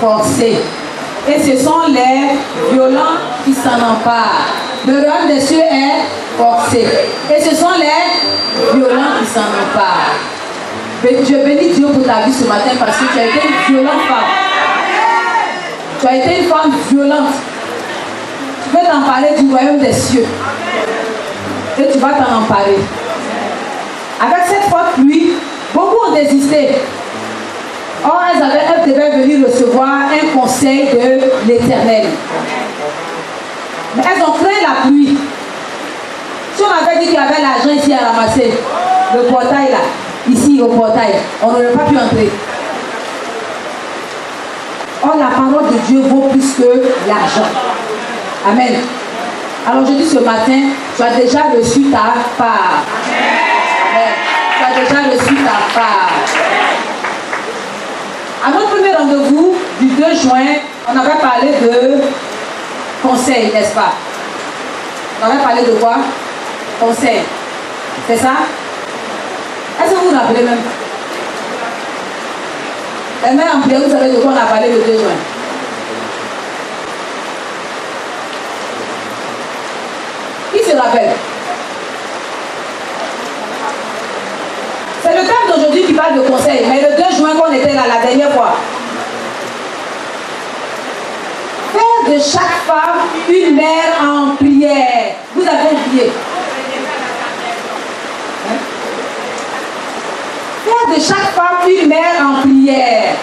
forcés. Et ce sont les violents qui s'en emparent. Le royaume des cieux est forcé. Et ce sont les violents qui s'en emparent. Je bénis Dieu pour ta vie ce matin parce que tu as été une violente femme. Tu as été une femme violente. Tu veux t'emparer du royaume des cieux. Et tu vas t'en emparer. Avec cette forte pluie, beaucoup ont désisté. Or, elles devaient venir recevoir un conseil de l'Éternel. Mais elles ont craint la pluie. Si on avait dit qu'il y avait l'argent ici à ramasser, le portail là, ici au portail, on n'aurait pas pu entrer. Or, la parole de Dieu vaut plus que l'argent. Amen. Alors je dis ce matin, tu as déjà reçu ta part. Amen. Tu as déjà reçu ta part. À notre premier rendez-vous du 2 juin, on avait parlé de conseil, n'est-ce pas? On avait parlé de quoi? Conseil. C'est ça? Est-ce que vous vous rappelez même? Les mains en prière, vous savez de quoi on a parlé le 2 juin? Qui se rappelle? C'est le thème d'aujourd'hui qui parle de conseil, mais le 2 juin qu'on était là la dernière fois. Faire de chaque femme une mère en prière. Vous avez oublié. Faire de chaque femme une mère en prière.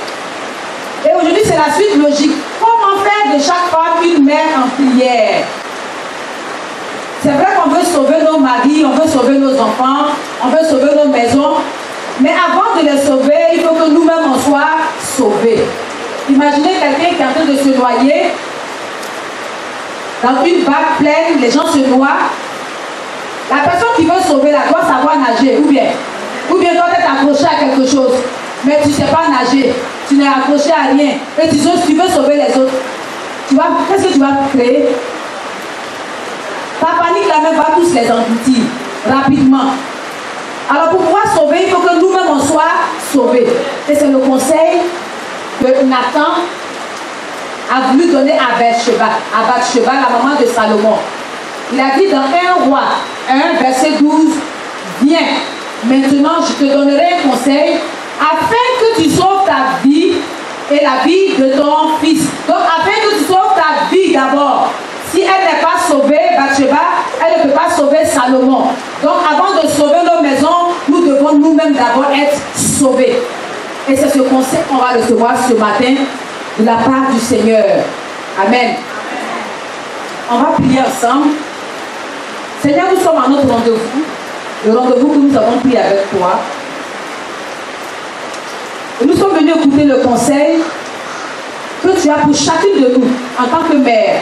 Et aujourd'hui c'est la suite logique. Comment faire de chaque femme une mère en prière? C'est vrai qu'on veut sauver nos maris, on veut sauver nos enfants, on veut sauver nos maisons. Mais avant de les sauver, il faut que nous-mêmes on soit sauvés. Imaginez quelqu'un qui est en train de se noyer. Dans une vague pleine, les gens se noient. La personne qui veut sauver la doit savoir nager. Ou bien doit être accroché à quelque chose. Mais tu ne sais pas nager. Tu n'es accroché à rien. Et tu veux sauver les autres. Qu'est-ce que tu vas créer? Ta panique là même va tous les engloutir rapidement. Alors pour pouvoir sauver, il faut que nous-mêmes on soit sauvés. Et c'est le conseil que Nathan a voulu donner à Bathsheba, la maman de Salomon. Il a dit dans 1 Roi 1, verset 12, viens, maintenant je te donnerai un conseil afin que tu sauves ta vie et la vie de ton fils. Donc afin que tu sauves ta vie d'abord. Si elle n'est pas sauvée, Bathsheba, elle ne peut pas sauver Salomon. Donc avant de sauver nos maisons, nous devons nous-mêmes d'abord être sauvés. Et c'est ce conseil qu'on va recevoir ce matin de la part du Seigneur. Amen. On va prier ensemble. Seigneur, nous sommes à notre rendez-vous. Le rendez-vous que nous avons pris avec toi. Et nous sommes venus écouter le conseil que tu as pour chacune de nous en tant que mère.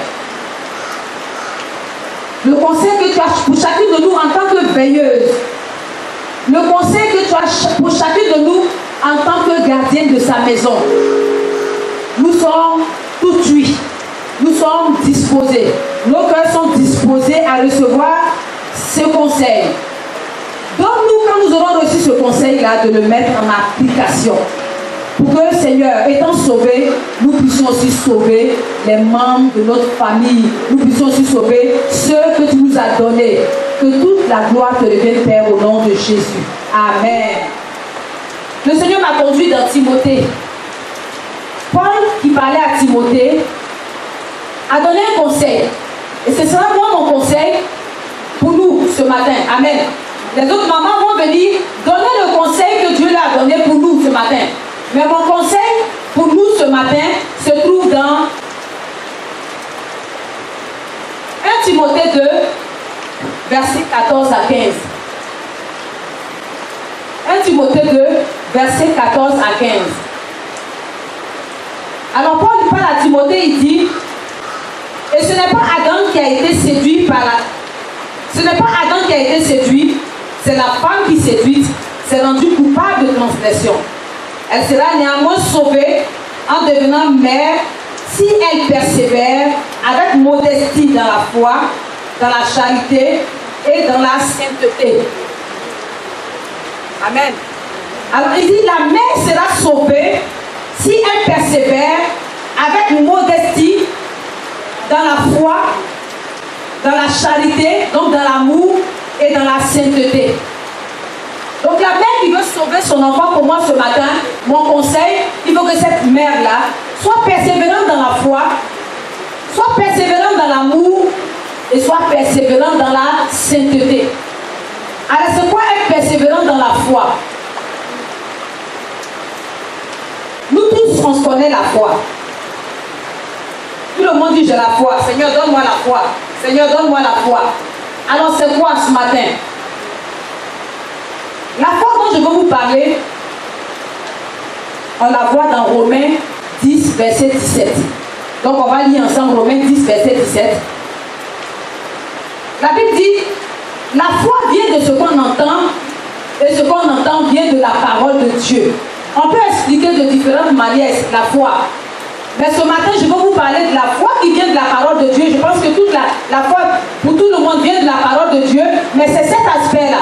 Le conseil que tu as pour chacune de nous en tant que veilleuse. Le conseil que tu as pour chacune de nous en tant que gardienne de sa maison. Nous sommes tout cuits. Nous sommes disposés. Nos cœurs sont disposés à recevoir ce conseil. Donne-nous, quand nous aurons reçu ce conseil-là, de le mettre en application. Pour que, Seigneur, étant sauvés, nous puissions aussi sauver les membres de notre famille. Nous puissions aussi sauver ceux que tu nous as donnés. Que toute la gloire te revienne, Père, au nom de Jésus. Amen. Le Seigneur m'a conduit dans Timothée. Paul, qui parlait à Timothée, a donné un conseil. Et ce sera moi mon conseil pour nous ce matin. Amen. Les autres mamans vont venir donner le conseil que Dieu leur a donné pour nous ce matin. Mais mon conseil pour nous ce matin se trouve dans 1 Timothée 2, versets 14 à 15. 1 Timothée 2, versets 14 à 15. Alors Paul parle à Timothée, il dit, et ce n'est pas Adam qui a été séduit par la... Ce n'est pas Adam qui a été séduit, c'est la femme qui séduite, s'est rendue coupable de transgression. Elle sera néanmoins sauvée en devenant mère si elle persévère avec modestie dans la foi, dans la charité et dans la sainteté. Amen. Alors il dit, la mère sera sauvée si elle persévère avec modestie, dans la foi, dans la charité, donc dans l'amour et dans la sainteté. Donc la mère qui veut sauver son enfant pour moi ce matin, mon conseil, il faut que cette mère-là soit persévérante dans la foi, soit persévérante dans l'amour et soit persévérante dans la sainteté. Alors c'est quoi être persévérant dans la foi? Nous tous, on se connaît la foi. Tout le monde dit j'ai la foi. Seigneur, donne-moi la foi. Seigneur, donne-moi la foi. Alors c'est quoi ce matin? La foi dont je veux vous parler, on la voit dans Romains 10, verset 17. Donc on va lire ensemble Romains 10, verset 17. La Bible dit, la foi vient de ce qu'on entend, et ce qu'on entend vient de la parole de Dieu. On peut expliquer de différentes manières la foi. Mais ce matin, je veux vous parler de la foi qui vient de la parole de Dieu. Je pense que toute la foi pour tout le monde vient de la parole de Dieu, mais c'est cet aspect-là.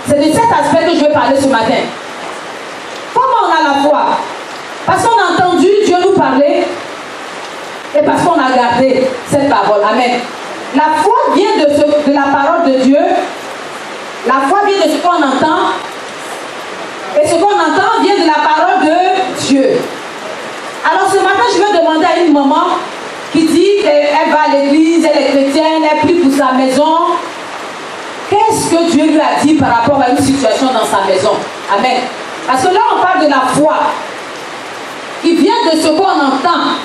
C'est de cet aspect que je vais parler ce matin. Comment on a la foi? Parce qu'on a entendu Dieu nous parler et parce qu'on a gardé cette parole. Amen. La foi vient de la parole de Dieu. La foi vient de ce qu'on entend. Et ce qu'on entend vient de la parole de Dieu. Alors ce matin, je vais demander à une maman qui dit qu'elle va à l'église, elle est chrétienne, elle prie pour sa maison. Qu'est-ce que Dieu lui a dit par rapport à une situation dans sa maison? Amen. Parce que là, on parle de la foi qui vient de ce qu'on entend.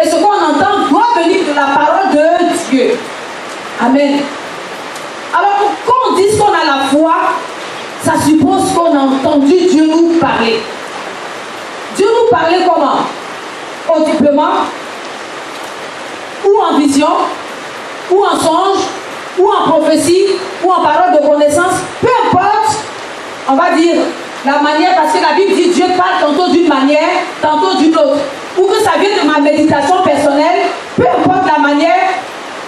Et ce qu'on entend doit venir de la parole de Dieu. Amen. Alors, quand on dit qu'on a la foi, ça suppose qu'on a entendu Dieu nous parler. Dieu nous parlait comment? Audiblement, ou en vision, ou en songe, ou en prophétie, ou en parole de connaissance, peu importe, on va dire la manière, parce que la Bible dit Dieu parle tantôt d'une manière, tantôt d'une autre, ou que ça vienne de ma méditation personnelle, peu importe la manière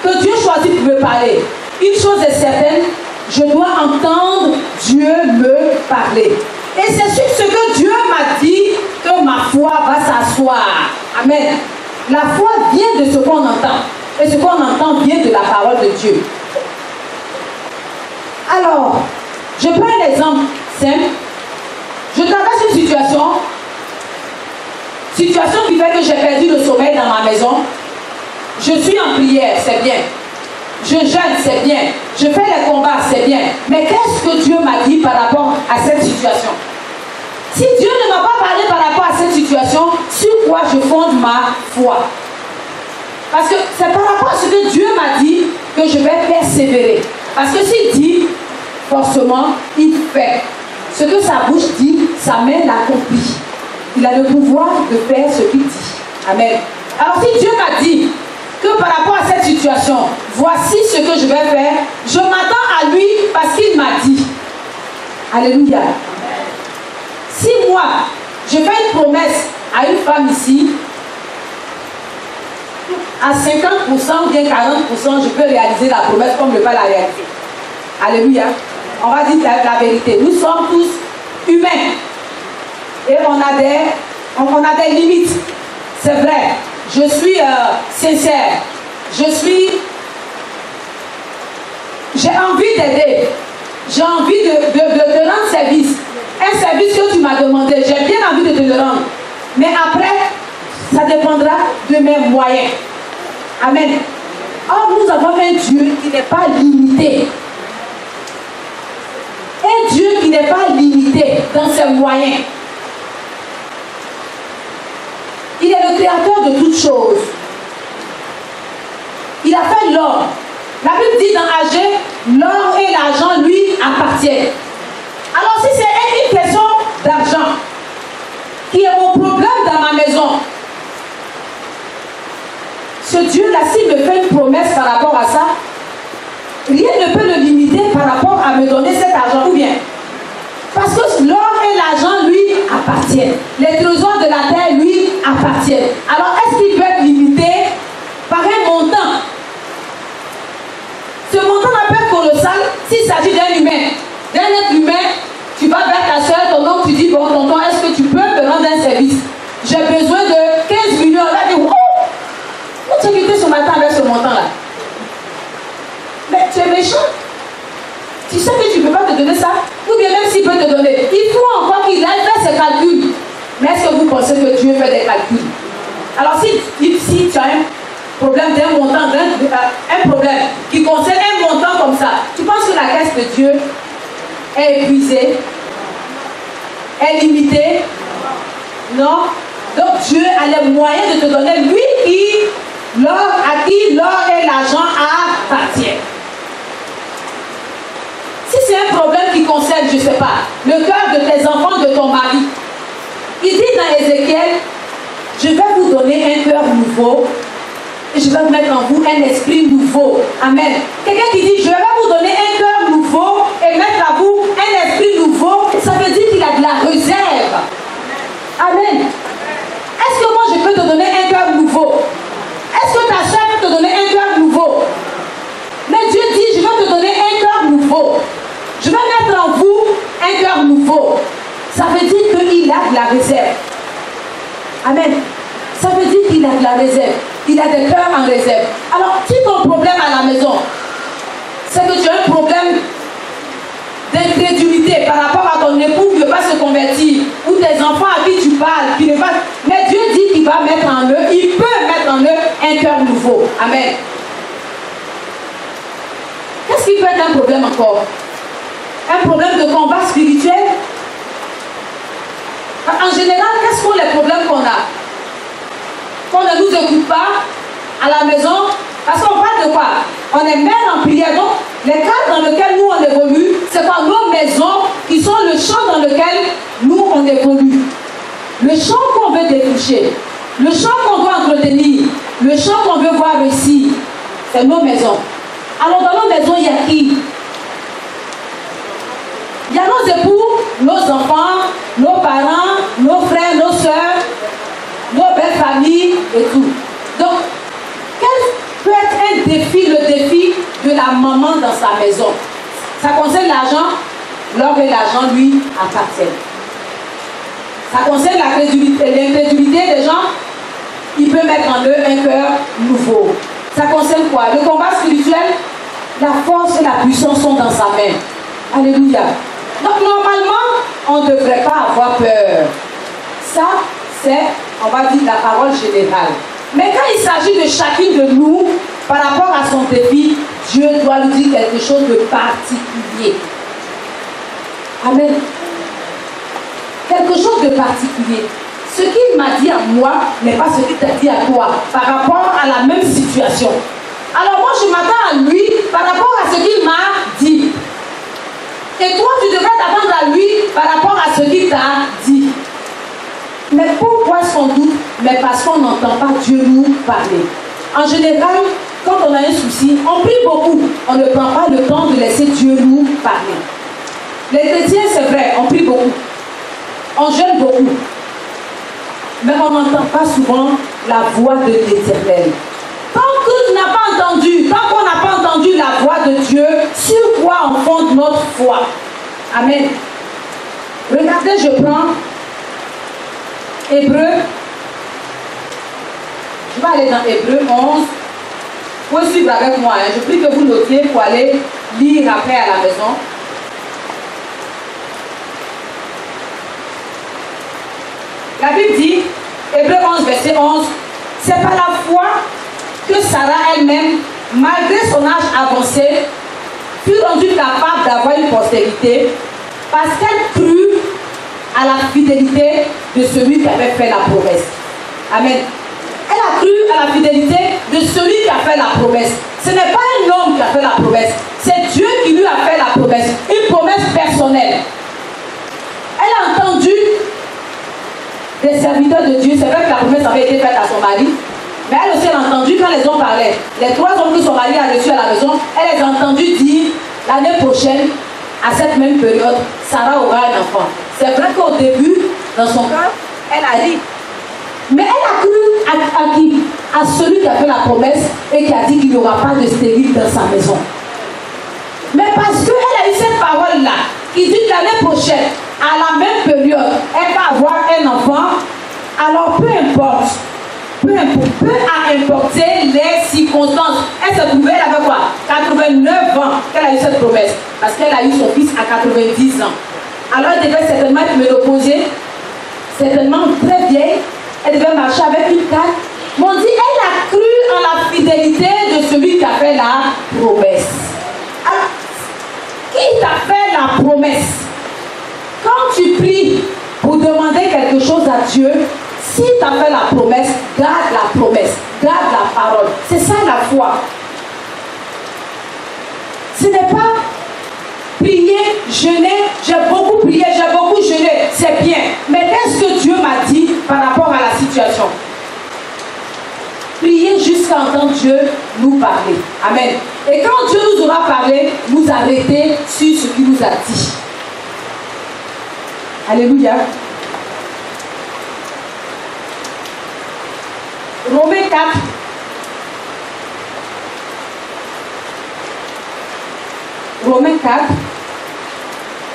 que Dieu choisit pour me parler. Une chose est certaine, je dois entendre Dieu me parler. Et c'est sur ce que Dieu m'a dit que ma foi va s'asseoir. Amen. La foi vient de ce qu'on entend. Et ce qu'on entend vient de la parole de Dieu. Alors, je prends un exemple simple. Je traverse une situation qui fait que j'ai perdu le sommeil dans ma maison. Je suis en prière, c'est bien. Je jeûne, c'est bien. Je fais les combats, c'est bien. Mais qu'est-ce que Dieu m'a dit par rapport à cette situation? Si Dieu ne m'a pas parlé par rapport à cette situation, sur quoi je fonde ma foi? Parce que c'est par rapport à ce que Dieu m'a dit que je vais persévérer. Parce que s'il dit, forcément, il fait. Ce que sa bouche dit, sa main l'accomplit. Il a le pouvoir de faire ce qu'il dit. Amen. Alors si Dieu m'a dit que par rapport à cette situation, voici ce que je vais faire, je m'attends à lui parce qu'il m'a dit. Alléluia. Si moi, je fais une promesse à une femme ici, à 50% ou bien 40%, je peux réaliser la promesse comme ne pas la réaliser. Alléluia. On va dire la vérité. Nous sommes tous humains. Et on a des limites. C'est vrai. Je suis sincère. J'ai envie d'aider. J'ai envie de rendre service. Un service que tu m'as demandé, j'ai bien envie de te le rendre. Mais après, ça dépendra de mes moyens. Amen. Or, nous avons un Dieu qui n'est pas limité. Un Dieu qui n'est pas limité dans ses moyens. Il est le créateur de toutes choses. Il a fait l'or. La Bible dit dans Agé, l'or et l'argent lui appartiennent. Alors si c'est une question d'argent qui est mon problème dans ma maison, ce Dieu-là, s'il me fait une promesse par rapport à ça, rien ne peut le limiter par rapport à me donner cet argent. Ou bien, parce que l'or et l'argent lui appartiennent. Les trésors de la terre lui appartiennent. Alors est-ce qu'il peut être limité par un montant? Ce montant n'a pas être colossal s'il s'agit d'un humain. D'un être humain, tu vas vers ta soeur, ton oncle, tu dis, bon tonton, est-ce que tu peux me rendre un service? J'ai besoin de 15 millions. Là, dit, oh, méchant. Tu sais que tu ne peux pas te donner ça, ou bien même s'il peut te donner, il faut encore qu'il aille faire ses calculs. Mais est-ce que vous pensez que Dieu fait des calculs? Alors si tu as un problème d'un montant, un problème qui concerne un montant comme ça, tu penses que la caisse de Dieu est épuisée, est limitée? Non. Donc Dieu a les moyens de te donner, lui à qui l'or et l'argent appartiennent. Si c'est un problème qui concerne, je ne sais pas, le cœur de tes enfants, de ton mari, il dit dans Ézéchiel, je vais vous donner un cœur nouveau et je vais mettre en vous un esprit nouveau. Amen. Quelqu'un qui dit, je vais vous donner un cœur nouveau et mettre à vous un esprit nouveau, ça veut dire qu'il a de la réserve. Amen. Est-ce que moi je peux te donner un cœur nouveau? Est-ce que ta soeur peut te donner un cœur nouveau? Mais Dieu dit, je vais te donner un cœur nouveau. Je vais mettre en vous un cœur nouveau. Ça veut dire qu'il a de la réserve. Amen. Ça veut dire qu'il a de la réserve. Il a des cœurs en réserve. Alors, si ton problème à la maison, c'est que tu as un problème d'incrédulité par rapport à ton époux qui ne veut pas se convertir, ou tes enfants à qui tu parles, qui ne veulent pas... Mais Dieu dit qu'il va mettre en eux, il peut mettre en eux un cœur nouveau. Amen. Qu'est-ce qui peut être un problème encore? Un problème de combat spirituel? En général, quels sont les problèmes qu'on a? Qu'on ne nous écoute pas à la maison, parce qu'on parle de quoi? On est mère en prière. Donc, les cadres dans lesquels nous on évolue, c'est pas nos maisons qui sont le champ dans lequel nous on évolue. Le champ qu'on veut défricher, le champ qu'on doit entretenir, le champ qu'on veut voir réussir, c'est nos maisons. Alors, dans nos maisons, il y a qui? Il y a nos époux, nos enfants, nos parents, nos frères, nos soeurs, nos belles familles et tout. Donc, quel peut être un défi, le défi de la maman dans sa maison? Ça concerne l'argent, l'or et l'argent lui appartiennent. Ça concerne l'incrédulité des gens, il peut mettre en eux un cœur nouveau. Ça concerne quoi? Le combat spirituel, la force et la puissance sont dans sa main. Alléluia. Donc normalement, on ne devrait pas avoir peur. Ça, c'est, on va dire, la parole générale. Mais quand il s'agit de chacune de nous, par rapport à son défi, Dieu doit nous dire quelque chose de particulier. Amen. Quelque chose de particulier. Ce qu'il m'a dit à moi n'est pas ce qu'il t'a dit à toi, par rapport à la même situation. Alors moi, je m'attends à lui par rapport à ce qu'il m'a dit. Et toi, tu devrais t'attendre à lui par rapport à ce qu'il t'a dit. Mais pourquoi est-ce qu'on doute? Mais parce qu'on n'entend pas Dieu nous parler. En général, quand on a un souci, on prie beaucoup. On ne prend pas le temps de laisser Dieu nous parler. Les chrétiens, c'est vrai, on prie beaucoup. On jeûne beaucoup. Mais on n'entend pas souvent la voix de l'Éternel. Tant qu'on n'a pas entendu la voix de Dieu, sur quoi on fonde notre foi? Amen. Regardez, je prends Hébreu. Je vais aller dans Hébreu 11. Vous pouvez suivre avec moi. Je prie que vous notiez pour aller lire après à la maison. La Bible dit, Hébreu 11, verset 11, c'est par la foi que Sarah elle-même, malgré son âge avancé, fut rendue capable d'avoir une postérité parce qu'elle crut à la fidélité de celui qui avait fait la promesse. Amen. Elle a cru à la fidélité de celui qui a fait la promesse. Ce n'est pas un homme qui a fait la promesse, c'est Dieu qui lui a fait la promesse, une promesse personnelle. Elle a entendu des serviteurs de Dieu, c'est vrai que la promesse avait été faite à son mari, mais elle aussi a entendu quand les hommes parlaient. Les 3 hommes que son mari a reçus à la maison, elle les a entendus dire l'année prochaine, à cette même période, Sarah aura un enfant. C'est vrai qu'au début, dans son cœur, elle a ri. Mais elle a cru à qui? À celui qui a fait la promesse et qui a dit qu'il n'y aura pas de stérile dans sa maison. Mais parce qu'elle a eu cette parole-là, qui dit que l'année prochaine, à la même période, elle va avoir un enfant, alors peu importe peu importer les circonstances. Elle se trouvait, elle avait quoi? 89 ans qu'elle a eu cette promesse. Parce qu'elle a eu son fils à 90 ans. Alors elle devait certainement être ménopausée, certainement très vieille. Elle devait marcher avec une canne. Mais on dit, elle a cru en la fidélité de celui qui a fait la promesse. Alors, qui t'a fait la promesse? Quand tu pries pour demander quelque chose à Dieu, si tu as fait la promesse, garde la promesse, garde la parole. C'est ça la foi. Ce n'est pas prier, jeûner, j'ai beaucoup prié, j'ai beaucoup jeûné, c'est bien. Mais qu'est-ce que Dieu m'a dit par rapport à la situation? Priez jusqu'à entendre Dieu nous parler. Amen. Et quand Dieu nous aura parlé, nous arrêter sur ce qu'il nous a dit. Alléluia. Romains 4. Romains 4,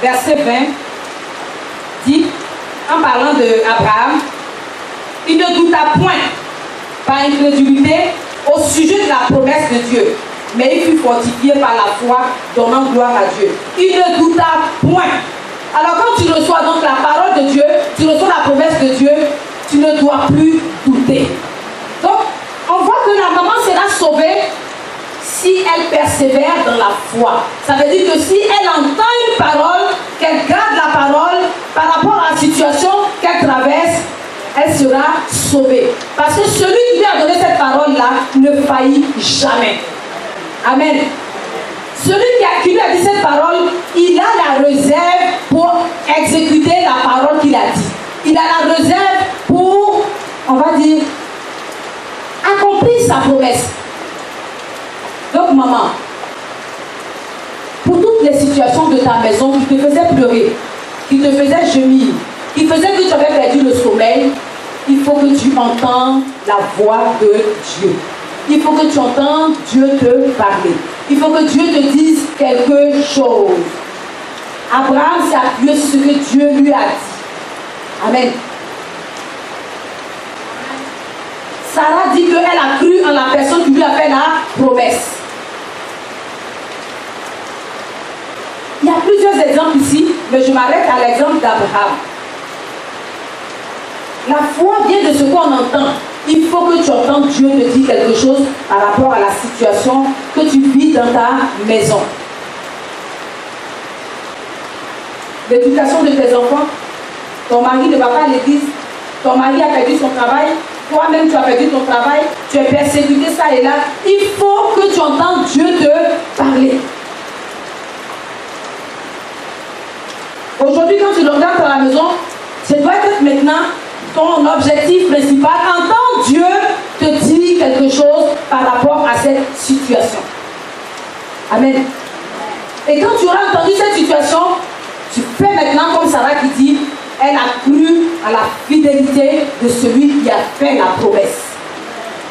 verset 20, dit, en parlant d'Abraham, il ne douta point par incrédulité au sujet de la promesse de Dieu, mais il fut fortifié par la foi, donnant gloire à Dieu. Il ne douta point. Alors quand tu reçois donc la parole de Dieu, tu reçois la promesse de Dieu, tu ne dois plus douter. Donc, on voit que la maman sera sauvée si elle persévère dans la foi. Ça veut dire que si elle entend une parole, qu'elle garde la parole par rapport à la situation qu'elle traverse, elle sera sauvée. Parce que celui qui lui a donné cette parole-là ne faillit jamais. Amen. Celui qui lui a dit cette parole, il a la réserve pour exécuter la parole qu'il a dit. Il a la réserve pour, on va dire, accomplir sa promesse. Donc maman, pour toutes les situations de ta maison qui te faisaient pleurer, qui te faisaient gémir, qui faisaient que tu avais perdu le sommeil, il faut que tu entendes la voix de Dieu. Il faut que tu entendes Dieu te parler. Il faut que Dieu te dise quelque chose. Abraham s'est appuyé sur ce que Dieu lui a dit. Amen. Sarah dit qu'elle a cru en la personne qui lui a fait la promesse. Il y a plusieurs exemples ici, mais je m'arrête à l'exemple d'Abraham. La foi vient de ce qu'on entend. Il faut que tu entendes Dieu te dire quelque chose par rapport à la situation que tu vis dans ta maison. L'éducation de tes enfants, ton mari ne va pas à l'église, ton mari a perdu son travail, toi-même tu as perdu ton travail, tu es persécuté ça et là. Il faut que tu entendes Dieu te parler. Aujourd'hui, quand tu le regardes dans la maison, ce doit être maintenant ton objectif principal. Entends Dieu te dire quelque chose par rapport à cette situation. Amen. Et quand tu auras entendu cette situation, tu fais maintenant comme Sarah qui dit, elle a cru à la fidélité de celui qui a fait la promesse.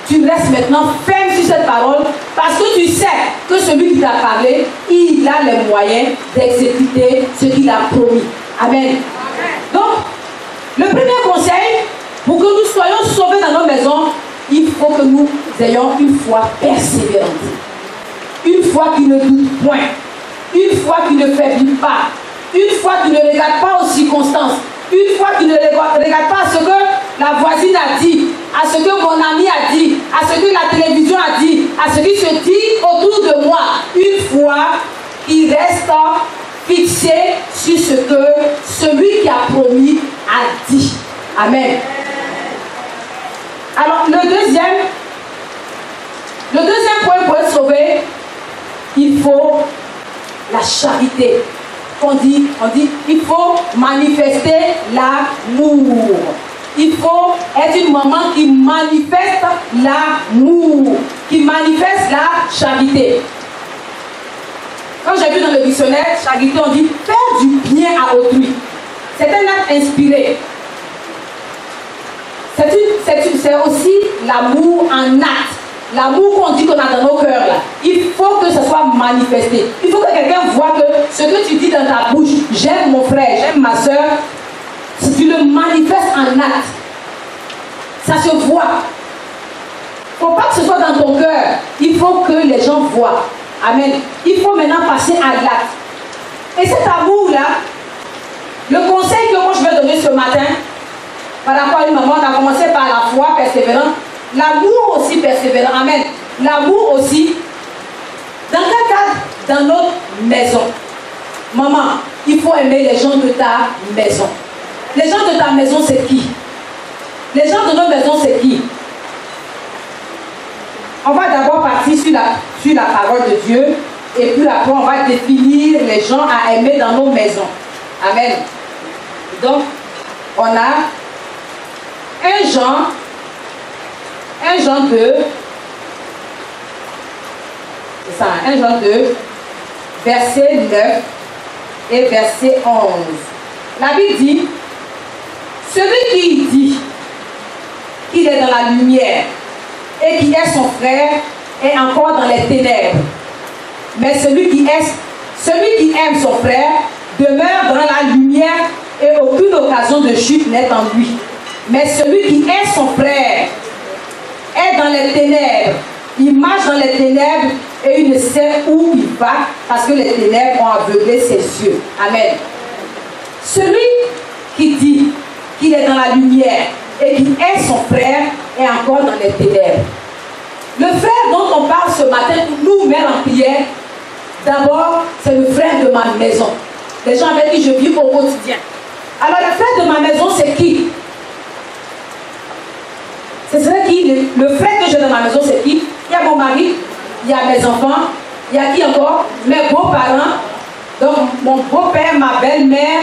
Tu restes maintenant ferme sur cette parole parce que tu sais que celui qui t'a parlé, il a les moyens d'exécuter ce qu'il a promis. Amen. Donc, le premier conseil, pour que nous soyons sauvés dans nos maisons, il faut que nous ayons une foi persévérante. Une foi qui ne doute point. Une foi qui ne faiblit pas. Une foi qui ne regarde pas aux circonstances. Une foi qui ne regarde pas à ce que la voisine a dit, à ce que mon ami a dit, à ce que la télévision a dit, à ce qui se dit autour de moi. Une foi qui reste fixée sur ce que celui qui a promis a dit. Amen. Alors, le deuxième point pour être sauvé, il faut la charité. On dit, il faut manifester l'amour. Il faut être une maman qui manifeste l'amour, qui manifeste la charité. Quand j'ai vu dans le dictionnaire, charité, on dit faire du bien à autrui. C'est un acte inspiré. C'est aussi l'amour en acte. L'amour qu'on dit qu'on a dans nos cœurs là. Il faut que ce soit manifesté. Il faut que quelqu'un voit que ce que tu dis dans ta bouche, j'aime mon frère, j'aime ma soeur, si tu le manifestes en acte, ça se voit. faut pas que ce soit dans ton cœur. Il faut que les gens voient. Amen. Il faut maintenant passer à l'acte. Et cet amour-là, le conseil que moi je vais donner ce matin, par rapport à une maman, on a commencé par la foi persévérante, l'amour aussi persévérant. Amen. L'amour aussi. Dans quel cadre? Dans notre maison. Maman, il faut aimer les gens de ta maison. Les gens de ta maison, c'est qui? Les gens de notre maison, c'est qui? On va d'abord partir sur la parole de Dieu. Et puis après, on va définir les gens à aimer dans nos maisons. Amen. Donc, on a 1 Jean 2, c'est ça, 1 Jean 2, verset 9 et verset 11. La Bible dit, celui qui dit qu'il est dans la lumière et qui est son frère est encore dans les ténèbres. Mais celui qui aime son frère demeure dans la lumière et aucune occasion de chute n'est en lui. Mais celui qui est son frère est dans les ténèbres. Il marche dans les ténèbres et il ne sait où il va parce que les ténèbres ont aveuglé ses yeux. Amen. Celui qui dit qu'il est dans la lumière et qui est son frère est encore dans les ténèbres. Le frère dont on parle ce matin, nous mettre en prière, d'abord, c'est le frère de ma maison. Les gens avec qui je vis au quotidien. Alors, le frère de ma maison, c'est qui? C'est qui? Le frère que j'ai dans ma maison, c'est qui? Il y a mon mari, il y a mes enfants, il y a qui encore? Mes beaux-parents, donc mon beau-père, ma belle-mère,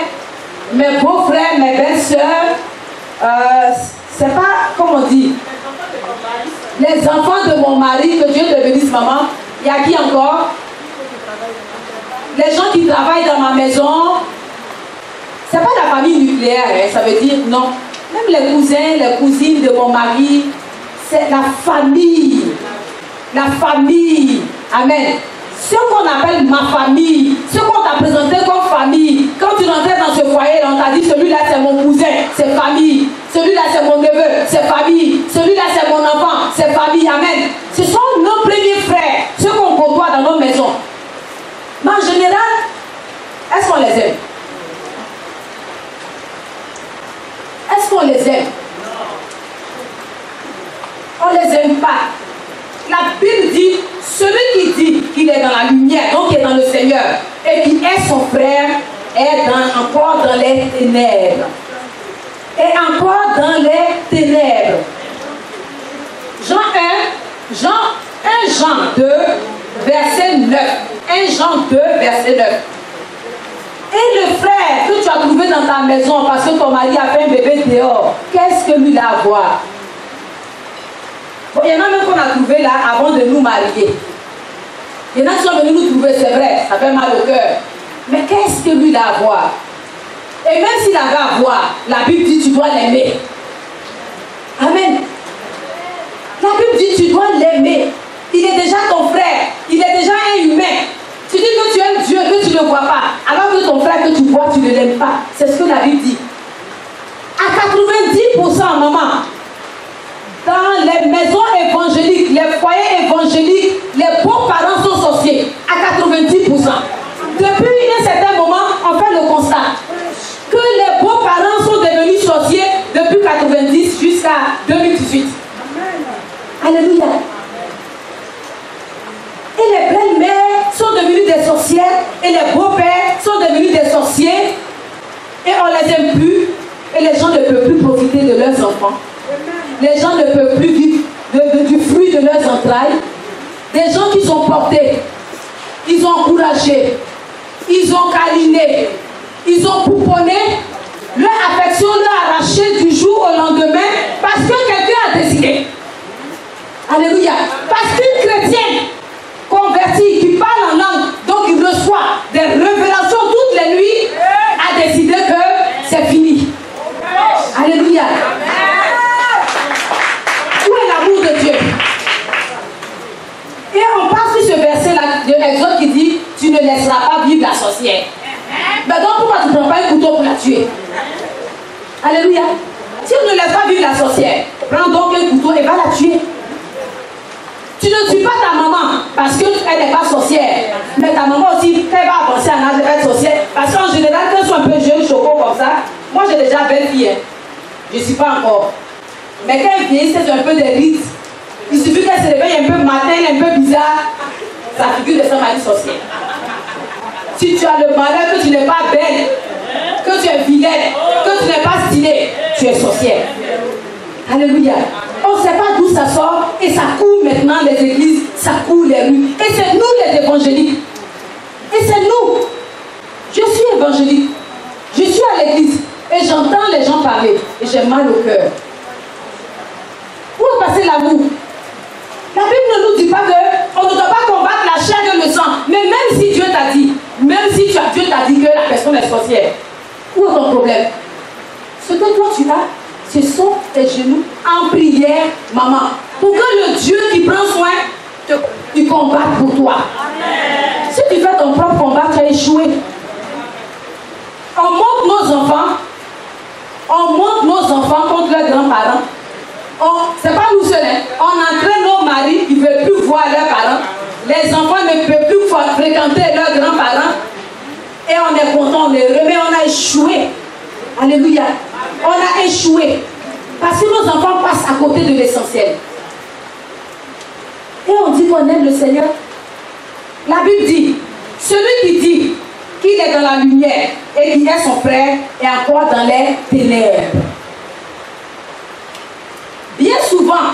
mes beaux-frères, mes belles-sœurs, c'est pas, comment on dit? Les enfants de mon mari, que Dieu te bénisse, maman. Il y a qui encore? Les gens qui travaillent dans ma maison. C'est pas la famille nucléaire, hein, ça veut dire non. Même les cousins, les cousines de mon mari, c'est la famille. La famille. Amen. Ce qu'on appelle ma famille, ce qu'on t'a présenté comme famille, quand tu rentrais dans ce foyer, on t'a dit celui-là c'est mon cousin, c'est famille. Celui-là c'est mon neveu, c'est famille. Celui-là c'est mon enfant, c'est famille. Amen. Ce sont nos premiers frères, ceux qu'on côtoie dans nos maisons. Mais en général, est-ce qu'on les aime? Est-ce qu'on les aime? On ne les aime pas. La Bible dit, celui qui dit qu'il est dans la lumière, donc qui est dans le Seigneur, et qui est son frère, est encore dans les ténèbres. Et encore dans les ténèbres. Jean 2, verset 9. 1 Jean 2, verset 9. Et le frère que tu as trouvé dans ta maison parce que ton mari a fait un bébé dehors, qu'est-ce que lui a à voir? Bon, il y en a même qu'on a trouvé là avant de nous marier. Il y en a qui sont venus nous trouver, c'est vrai, ça fait mal au cœur. Mais qu'est-ce que lui a à voir? Et même s'il avait à voir, la Bible dit tu dois l'aimer. Amen. La Bible dit tu dois l'aimer. Il est déjà ton frère, il est déjà un humain. Tu dis que tu aimes Dieu, que tu ne le vois pas, alors que ton frère que tu vois, tu ne l'aimes pas. C'est ce que la Bible dit. À 90%, maman, dans les maisons évangéliques, les foyers évangéliques, les beaux-parents sont sorciers. À 90%. Depuis un certain moment, on fait le constat que les beaux-parents sont devenus sorciers depuis 90 jusqu'à 2018. Alléluia. Et les belles-mères sont devenues des sorcières et les beaux-pères sont devenus des sorciers et on les aime plus et les gens ne peuvent plus profiter de leurs enfants. Les gens ne peuvent plus vivre du fruit de leurs entrailles. Des gens qui sont portés, ils ont encouragé, ils ont câliné, ils ont pouponné, leur affection leur arraché du jour au lendemain parce que quelqu'un a décidé. Alléluia. Parce qu'une chrétienne convertie qui parle en langue, donc il reçoit des révélations toutes les nuits, a décidé que c'est fini. Alléluia. Où est l'amour de Dieu? Et on passe sur ce verset-là de l'Exode qui dit tu ne laisseras pas vivre la sorcière. Mais donc pourquoi tu ne prends pas un couteau pour la tuer? Alléluia. Si on ne laisse pas vivre la sorcière, prends donc un couteau et va la tuer. Tu ne suis pas ta maman parce qu'elle n'est pas sorcière. Mais ta maman aussi, elle va avancer en âge d'être sorcière. Parce qu'en général, quand ils sont un peu jeunes, chocos comme ça, moi j'ai déjà belle fille. Hein. Je ne suis pas encore. Mais quand elle vieillit, c'est un peu des rites. Il suffit qu'elle se réveille un peu le matin, elle est un peu bizarre. Ça figure de sa mari sorcière. Si tu as le malheur que tu n'es pas belle, que tu es vilaine, que tu n'es pas stylée, tu es sorcière. Alléluia. On ne sait pas d'où ça sort et ça coule maintenant les églises, ça coule les rues. Et c'est nous les évangéliques. Et c'est nous. Je suis évangélique. Je suis à l'église et j'entends les gens parler et j'ai mal au cœur. Où est passé l'amour? La Bible ne nous dit pas qu'on ne doit pas combattre la chair et le sang. Mais même si Dieu t'a dit, Dieu t'a dit que la personne est sorcière, où est ton problème? Ce que toi tu as, ce sont tes genoux en prière, maman. Pour que le Dieu qui prend soin du combat pour toi. Amen. Si tu fais ton propre combat, tu as échoué. On monte nos enfants contre leurs grands-parents. C'est pas nous seuls. On entraîne nos maris qui ne veulent plus voir leurs parents. Les enfants ne peuvent plus fréquenter leurs grands-parents. Et on est content, on les remet, on a échoué. Alléluia. On a échoué. Parce que nos enfants passent à côté de l'essentiel. Et on dit qu'on aime le Seigneur. La Bible dit, celui qui dit qu'il est dans la lumière et qui est son frère est encore dans les ténèbres. Bien souvent,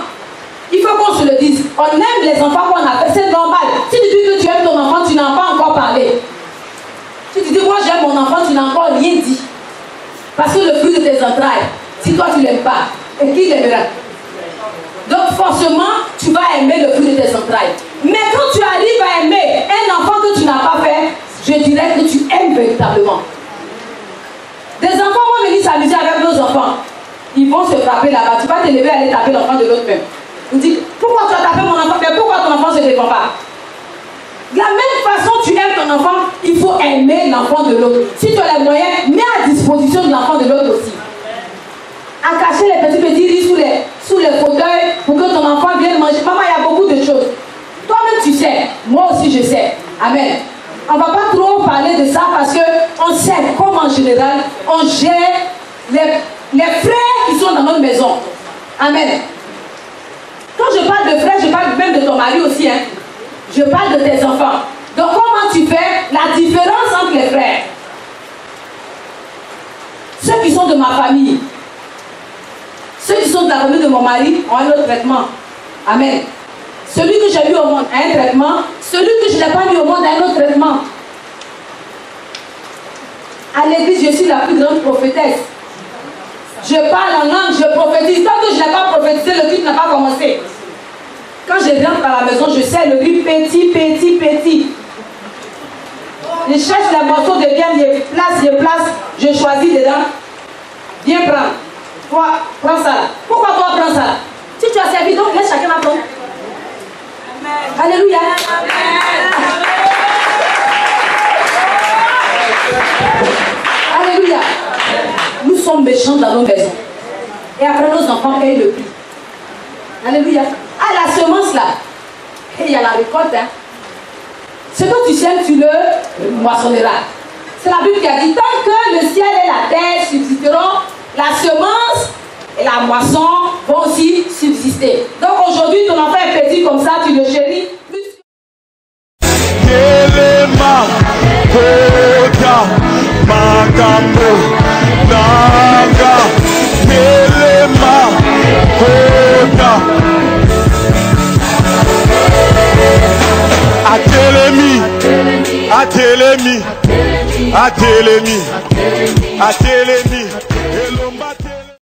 il faut qu'on se le dise, on aime les enfants qu'on appelle, c'est normal. Si tu dis que tu aimes ton enfant, tu n'as pas encore parlé. Si tu dis moi j'aime mon enfant, tu n'as encore rien dit. Parce que le fruit de tes entrailles, si toi tu ne l'aimes pas, et qui l'aimera? Donc forcément, tu vas aimer le fruit de tes entrailles. Mais quand tu arrives à aimer un enfant que tu n'as pas fait, je dirais que tu aimes véritablement. Des enfants vont venir s'amuser avec nos enfants. Ils vont se frapper là-bas. Tu vas te lever et aller taper l'enfant de l'autre même. On dit, pourquoi tu as tapé mon enfant? Mais pourquoi ton enfant ne se défend pas? De la même façon, tu aimes ton enfant, il faut aimer l'enfant de l'autre. Si tu as les moyens, mets à disposition de l'enfant de l'autre aussi. À cacher les petits riz sous les fauteuils pour que ton enfant vienne manger. Maman, il y a beaucoup de choses. Toi-même, tu sais. Moi aussi, je sais. Amen. On ne va pas trop parler de ça parce qu'on sait, comme en général, on gère les frères qui sont dans notre maison. Amen. Quand je parle de frères, je parle même de ton mari aussi. Hein. Je parle de tes enfants. Donc comment tu fais la différence entre les frères? Ceux qui sont de ma famille, ceux qui sont de la famille de mon mari ont un autre traitement. Amen. Celui que j'ai mis au monde a un traitement. Celui que je n'ai pas mis au monde a un autre traitement. À l'église, je suis la plus grande prophétesse. Je parle en langue, je prophétise. Tant que je n'ai pas prophétisé, le culte n'a pas commencé. Quand je rentre à la maison, je sais le riz petit. Je cherche les morceaux de viande, je place, je choisis dedans. Viens prendre. Toi, prends ça là. Pourquoi toi prends ça là? Si tu as servi, donc laisse chacun apprendre. Alléluia. Alléluia. Nous sommes méchants dans nos maisons. Et après, nos enfants payent le prix. Alléluia. À la semence là, et il y a la récolte. Hein. Ce que tu sèmes, tu le moissonneras. C'est la Bible qui a dit, tant que le ciel et la terre subsisteront, la semence et la moisson vont aussi subsister. Donc aujourd'hui, ton enfant est petit comme ça, tu le chéris. Atelemi,